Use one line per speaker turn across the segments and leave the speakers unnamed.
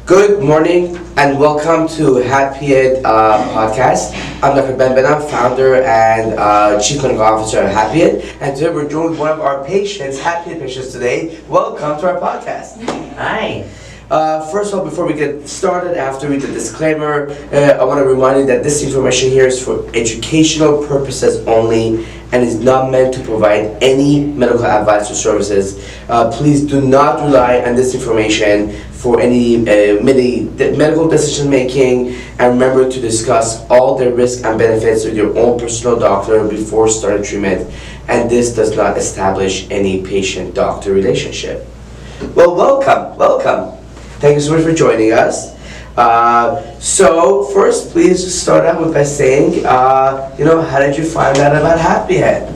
Good morning and welcome to Happy podcast. I'm Dr. Behnam, founder and Chief Clinical Officer at Happy and today we're joined with one of our patients, Happy patients today. Welcome to our podcast.
Hi.
First of all, before we get started, after we do the disclaimer, I want to remind you that this information here is for educational purposes only and is not meant to provide any medical advice or services. Please do not rely on this information for any medical decision making, and remember to discuss all the risks and benefits with your own personal doctor before starting treatment, and this does not establish any patient-doctor relationship. Well, welcome. Thank you so much for joining us. So first, please just start out with by saying, how did you find out about Happy Head?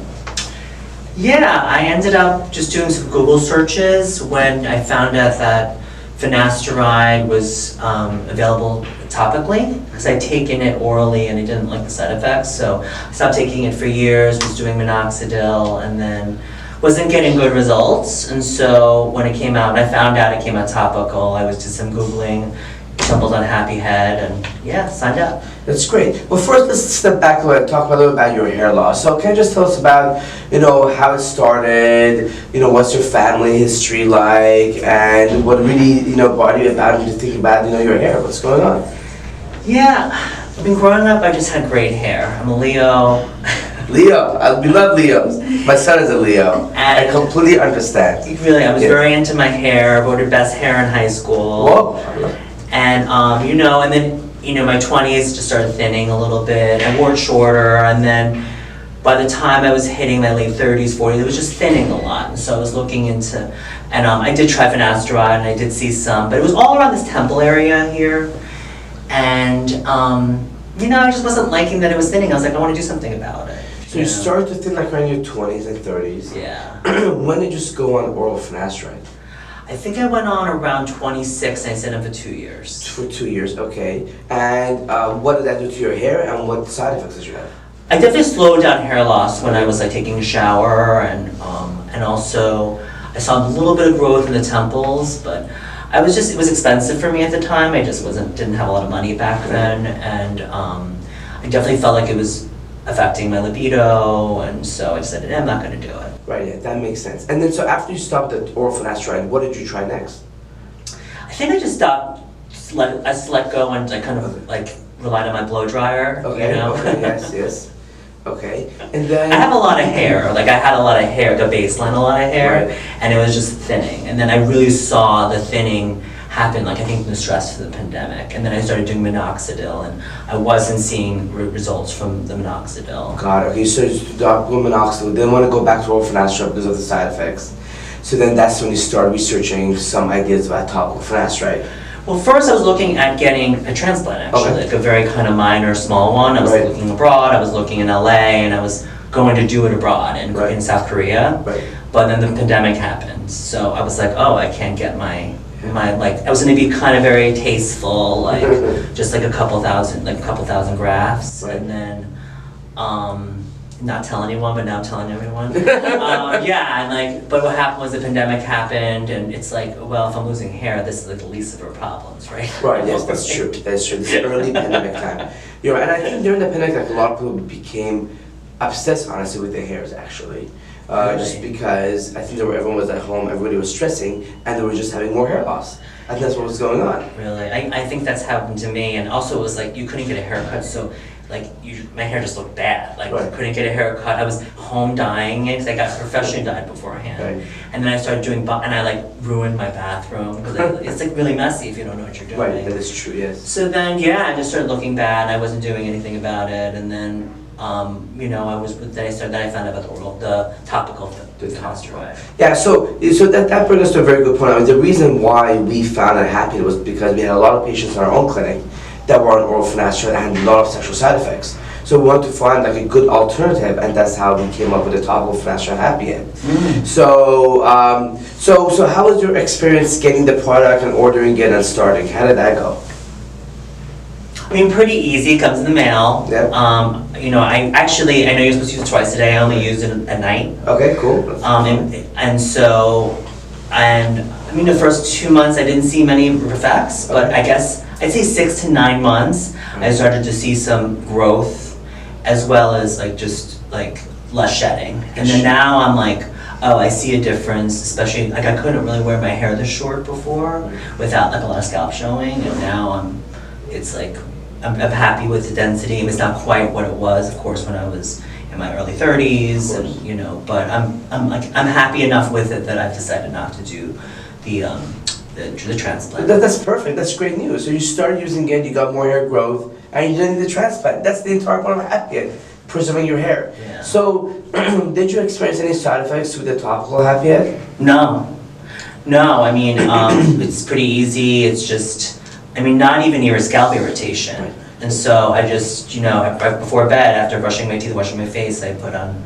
Yeah, I ended up just doing some Google searches when I found out that finasteride was available topically, because I'd taken it orally and I didn't like the side effects, so I stopped taking it for years, was doing minoxidil, and then wasn't getting good results. And so when it came out, and I found out it came out topical, I was just some Googling, stumbled on Happy Head, and signed up.
That's great. Well, first let's step back and talk a little about your hair loss. So can you just tell us about, how it started, what's your family history like, and what really, brought you about to think about, your hair, what's going on?
Yeah, I mean, growing up, I just had great hair. I'm a Leo.
We love Leos. My son is a Leo. I completely understand.
Really, I was very into my hair, voted best hair in high school.
Whoa.
And, and then, my 20s just started thinning a little bit. I wore it shorter, and then by the time I was hitting my late 30s, 40s, it was just thinning a lot. And so I was looking into, and I did try finasteride, and I did see some, but it was all around this temple area here. And, I just wasn't liking that it was thinning. I was like, I want to do something about it.
So you started to thin like around your 20s and 30s.
Yeah.
When did you go on oral finasteride?
I think I went on around 26 and I stayed on for 2 years.
For 2 years, okay. And what did that do to your hair and what side effects did you have?
I definitely slowed down hair loss when I was taking a shower, and also I saw a little bit of growth in the temples, but it was expensive for me at the time. I just didn't have a lot of money back then, and I definitely felt like it was affecting my libido, and so I said, I'm not going to do it.
Right, yeah, that makes sense. And then so after you stopped the oral finasteride, what did you try next?
I think I just stopped, I just let go and I kind of relied on my blow dryer.
Okay, okay, yes. Okay, and then...
I have a lot of hair, I had a lot of hair, the baseline, a lot of hair,
right.
And it was just thinning. And then I really saw the thinning happen, I think the stress of the pandemic. And then I started doing minoxidil, and I wasn't seeing results from the minoxidil.
God, okay, so you stopped with minoxidil, didn't want to go back to oral finasteride because of the side effects. So then that's when you started researching some ideas about topical finasteride.
Well, first I was looking at getting a transplant, actually, a very kind of minor, small one. I was looking abroad, I was looking in LA, and I was going to do it abroad in South Korea.
Right.
But then the pandemic happened, so I was like, I can't get my I was going to be kind of very tasteful, just a couple thousand grafts,
right.
And then not tell anyone, but now I'm telling everyone. But what happened was the pandemic happened, and it's well, if I'm losing hair, this is the least of our problems, right?
Right, yes, that's true. This is early pandemic time. You're right, and I think during the pandemic, a lot of people became obsessed, honestly, with their hairs, actually.
Really?
Just because I think everyone was at home, everybody was stressing, and they were just having more hair loss. I think that's what was going on.
Really? I think that's happened to me, and also it was you couldn't get a haircut, so my hair just looked bad.
Right.
Couldn't get a haircut. I was home dyeing it because I got professionally dyed beforehand.
Right.
And then I started doing, and I ruined my bathroom because it's really messy if you don't know what you're doing.
Right, that is true, yes.
So then, I just started looking bad. I wasn't doing anything about it, and then, then I found out about the topical finasteride.
Yeah, so that brings us to a very good point. I mean, the reason why we found it Happy was because we had a lot of patients in our own clinic that were on oral finasteride and had a lot of sexual side effects. So we wanted to find a good alternative, and that's how we came up with the topical finasteride Happy Head. So how was your experience getting the product and ordering it and starting? How did that go?
I mean, pretty easy. It comes in the mail.
Yep.
I know you're supposed to use it twice a day. I only used it at night.
Okay, cool.
And I mean, the first 2 months I didn't see many effects, but I guess I'd say 6 to 9 months I started to see some growth, as well as like just like less shedding. And then now I'm like, oh, I see a difference, especially like I couldn't really wear my hair this short before without like a lot of scalp showing, and now it's like I'm happy with the density. It's not quite what it was, of course, when I was in my early 30s, and you know, but I'm happy enough with it that I've decided not to do the transplant.
That's perfect. That's great news. So you started using it, you got more hair growth, and you didn't need the transplant. That's the entire point of Happy, preserving your hair.
Yeah.
So, did you experience any side effects with the topical Happy?
No. I mean, it's pretty easy. It's just, I mean, not even near a scalp irritation.
Right.
And so I just, you know, before bed, after brushing my teeth, washing my face, I put it on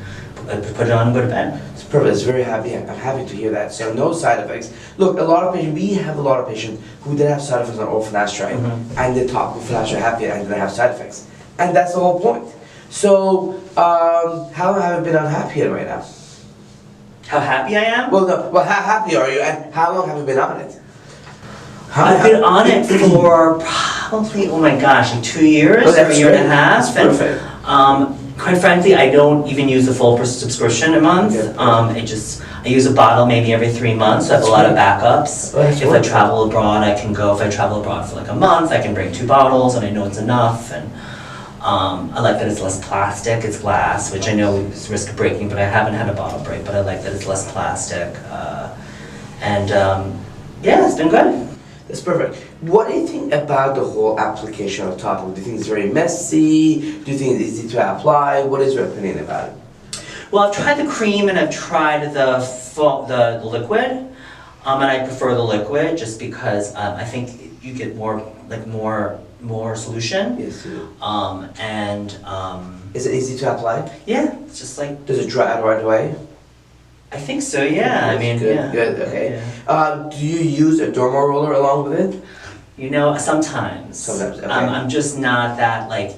and go to bed.
It's perfect. It's very happy. I'm happy to hear that. So no side effects. Look, we have a lot of patients who did have side effects on oral finasteride, and the topical finasteride Happy and didn't have side effects, and that's the whole point. So, how long have you been on Happy right now?
How happy I am?
Well, no. Well, how happy are you, and how long have you been on it?
I've been on it for probably, oh my gosh, like 2 years or a year and a half.
That's perfect.
And, quite frankly, I don't even use the full subscription a month. I use a bottle maybe every 3 months, so I have a lot of backups. If I travel abroad, I can go, if I travel abroad for like a month, I can bring 2 bottles and I know it's enough. And I like that it's less plastic, it's glass, which I know is risk of breaking, but I haven't had a bottle break, but I like that it's less plastic. Yeah, it's been good.
That's perfect. What do you think about the whole application of topical? Do you think it's very messy? Do you think it's easy to apply? What is your opinion about it?
Well, I've tried the cream and I've tried the liquid, and I prefer the liquid just because I think you get more solution.
Yes, you do. Is it easy to apply?
Yeah, it's just like,
Does it dry out right away?
I think so, yeah. I mean,
good,
yeah.
Good, okay.
Yeah.
Do you use a derma roller along with it?
You know, sometimes.
Sometimes, okay.
I'm just not that like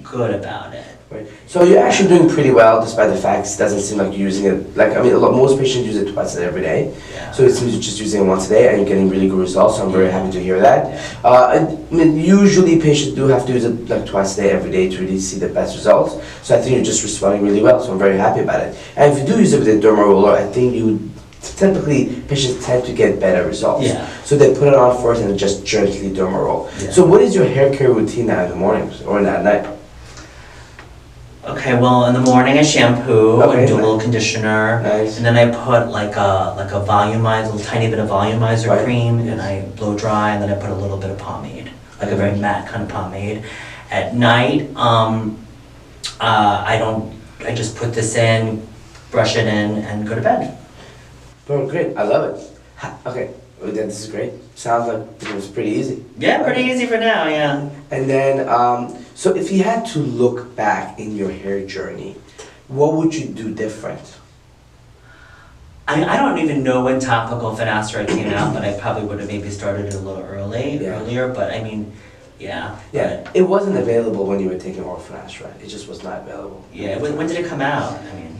good about it.
Right. So you're actually doing pretty well, despite the fact it doesn't seem like you're using it. Like, I mean, most patients use it twice a day every day.
Yeah.
So it seems you're just using it once a day, and you're getting really good results. So I'm very happy to hear that. I mean, usually patients do have to use it like twice a day every day to really see the best results. So I think you're just responding really well. So I'm very happy about it. And if you do use it with a derma roller, I think typically patients tend to get better results.
Yeah.
So they put it on first and just gently derma roll.
Yeah.
So what is your hair care routine now in the mornings or at night?
Okay, well, in the morning I shampoo and do a little conditioner,
Nice.
and then I put like a volumizer, a little tiny bit of volumizer
Right.
cream, and I blow dry, and then I put a little bit of pomade, like a very matte kind of pomade. At night, I just put this in, brush it in, and go to bed.
Oh, great. I love it. Okay, well, this is great. Sounds like it was pretty easy.
Yeah, pretty easy for now, yeah.
And then, so if you had to look back in your hair journey, what would you do different?
I don't even know when topical finasteride came out, but I probably would have maybe started it a little earlier, but I mean, yeah.
Yeah, it wasn't available when you were taking oral finasteride. It just was not available.
Yeah, when did it come out? I mean.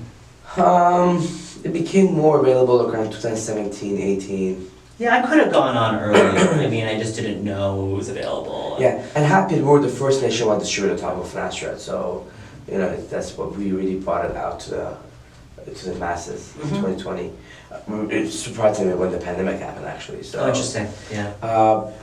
It became more available around 2017, 18.
Yeah, I could have gone on earlier. I mean, I just didn't know it was available.
Yeah, and Happy, we were the first nationwide distributor of topical finasteride, so, you know, that's what we really brought it out to the masses in 2020. It surprised me when the pandemic happened, actually. So.
Oh, interesting. Yeah.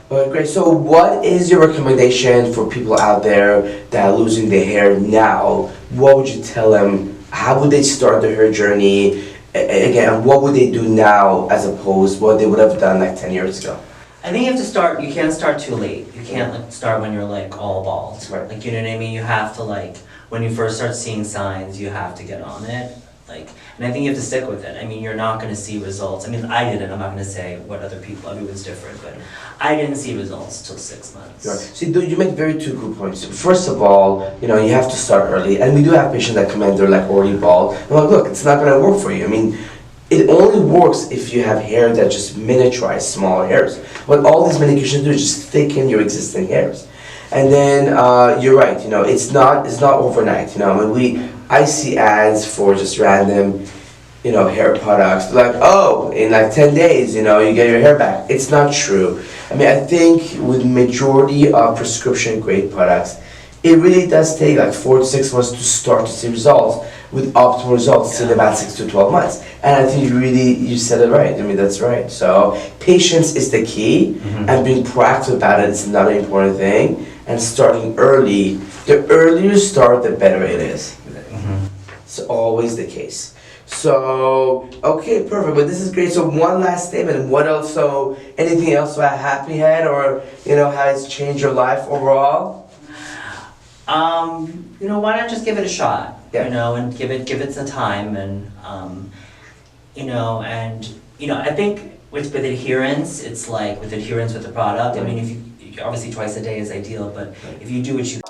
But great. So, what is your recommendation for people out there that are losing their hair now? What would you tell them? How would they start their hair journey? Again, what would they do now as opposed to what they would have done like 10 years ago?
I think you have to start. You can't start too late. You can't like start when you're like all bald.
Right.
Like, you know what I mean. You have to like when you first start seeing signs, you have to get on it. Like, and I think you have to stick with it. I mean, you're not going to see results. I mean, I didn't. I'm not going to say what other people. Everyone's different, but I didn't see results till 6 months.
Right. See, you make very two good points. First of all, you know, you have to start early, and we do have patients that come in, they're like already bald. I'm like, look, it's not going to work for you. I mean, it only works if you have hair that just miniaturize smaller hairs. What all these medications do is just thicken your existing hairs. And then you're right. You know, it's not overnight. You know, I see ads for just random hair products. Like, oh, in like 10 days, you get your hair back. It's not true. I mean, I think with majority of prescription grade products, it really does take like 4 to 6 months to start to see results, with optimal results in about 6 to 12 months. And I think you said it right. I mean, that's right. So patience is the key, and being proactive about it is another important thing. And starting early, the earlier you start, the better it is. It's always the case. So, okay, perfect. But this is great. So one last statement. What else? So anything else about Happy Head, or how it's changed your life overall?
Why not just give it a shot?
Yeah.
And give it some time, and I think with adherence, it's like with adherence with the product. I mean, if you obviously twice a day is ideal, but if you do what you